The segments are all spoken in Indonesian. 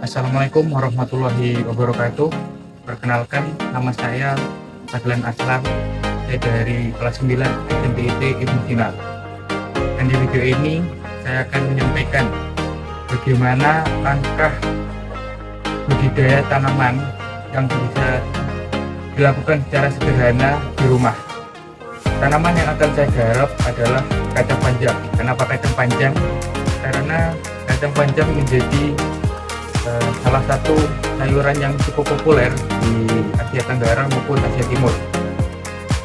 Assalamualaikum warahmatullahi wabarakatuh. Perkenalkan, nama saya Fadlan Aslam. Saya dari kelas 9 SMPIT Ibnu Sina. Dan di video ini saya akan menyampaikan bagaimana langkah budidaya tanaman yang bisa dilakukan secara sederhana di rumah. Tanaman yang akan saya garap adalah kacang panjang. Kenapa kacang panjang? Karena kacang panjang menjadi salah satu sayuran yang cukup populer di Asia Tenggara maupun Asia Timur.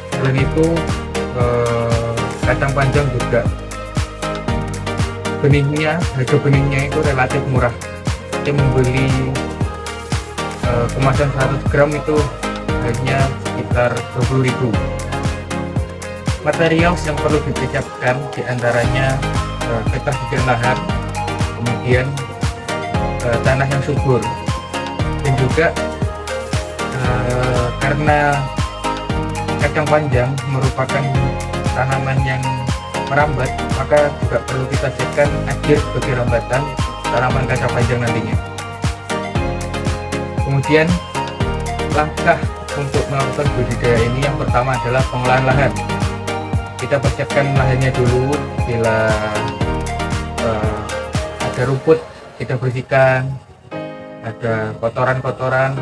Selain itu, kacang panjang juga harga benihnya itu relatif murah. Kita membeli kemasan 100 gram itu hanya sekitar 20.000. Material yang perlu dipersiapkan diantaranya ketersediaan lahan, kemudian tanah yang subur, dan juga karena kacang panjang merupakan tanaman yang merambat, maka juga perlu kita siapkan air sebagai rambatan tanaman kacang panjang nantinya. Kemudian langkah untuk melakukan budidaya ini yang pertama adalah pengolahan lahan. Kita persiapkan lahannya dulu. Bila ada rumput kita bersihkan, ada kotoran-kotoran,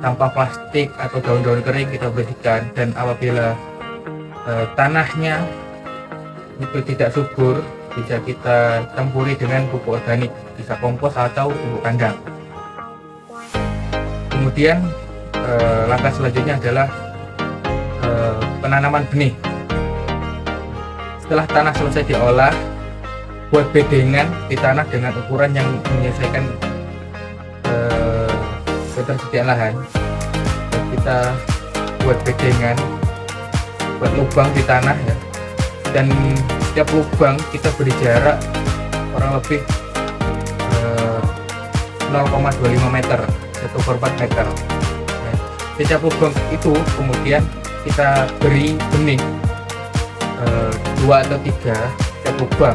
sampah plastik atau daun-daun kering kita bersihkan. Dan apabila tanahnya itu tidak subur, bisa kita campuri dengan pupuk organik, bisa kompos atau pupuk kandang. Kemudian langkah selanjutnya adalah penanaman benih. Setelah tanah selesai diolah, buat bedengan di tanah dengan ukuran yang menyesuaikan ketersediaan lahan. Dan kita buat bedengan, buat lubang di tanah ya. Dan setiap lubang kita beri jarak kurang lebih 0,25 meter, 1/4 meter. Nah, setiap lubang itu kemudian kita beri benih 2 atau 3 setiap lubang.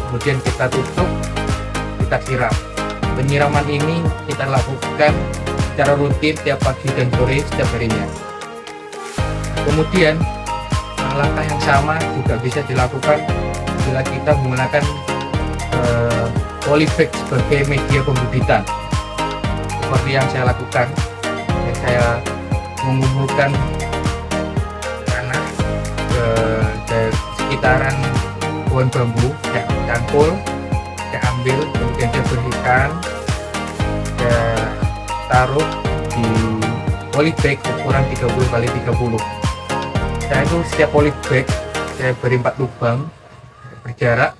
Kemudian kita tutup, kita siram. Penyiraman ini kita lakukan secara rutin tiap pagi dan sore setiap harinya. Kemudian langkah yang sama juga bisa dilakukan bila kita menggunakan polybag sebagai media pembibitan. Seperti yang saya lakukan, saya mengumpulkan tanah dari sekitaran pohon bambu, saya cangkul, saya ambil, kemudian saya bersihkan, saya taruh di polybag ukuran 30x30. Saya itu setiap polybag saya beri 4 lubang berjarak.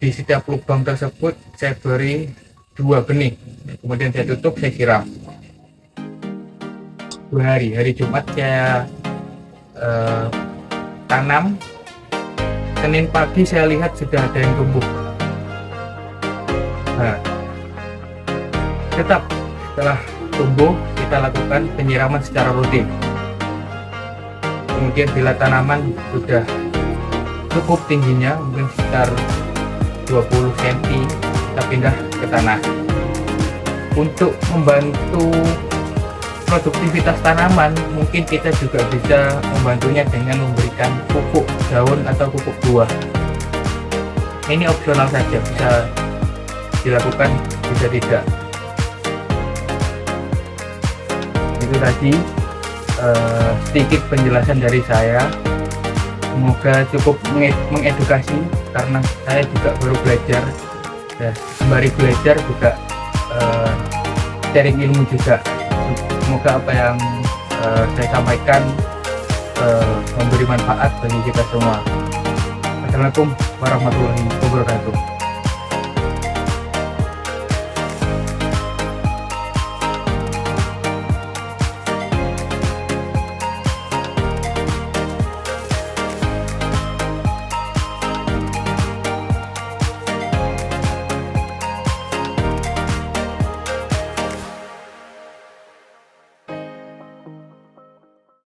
Di setiap lubang tersebut saya beri 2 benih, kemudian saya tutup, saya siram. 2 hari Jumat saya tanam. Senin pagi saya lihat sudah ada yang tumbuh. Nah, tetap setelah tumbuh kita lakukan penyiraman secara rutin. Kemudian bila tanaman sudah cukup tingginya, mungkin sekitar 20 cm, kita pindah ke tanah. Untuk membantu produktivitas tanaman, mungkin kita juga bisa membantunya dengan memberikan pupuk daun atau pupuk buah. Ini opsional saja, bisa dilakukan, bisa tidak. Itu tadi sedikit penjelasan dari saya. Semoga cukup mengedukasi, karena saya juga baru belajar. Ya, sembari belajar juga sharing ilmu juga. Semoga apa yang saya sampaikan memberi manfaat bagi kita semua. Assalamualaikum warahmatullahi wabarakatuh.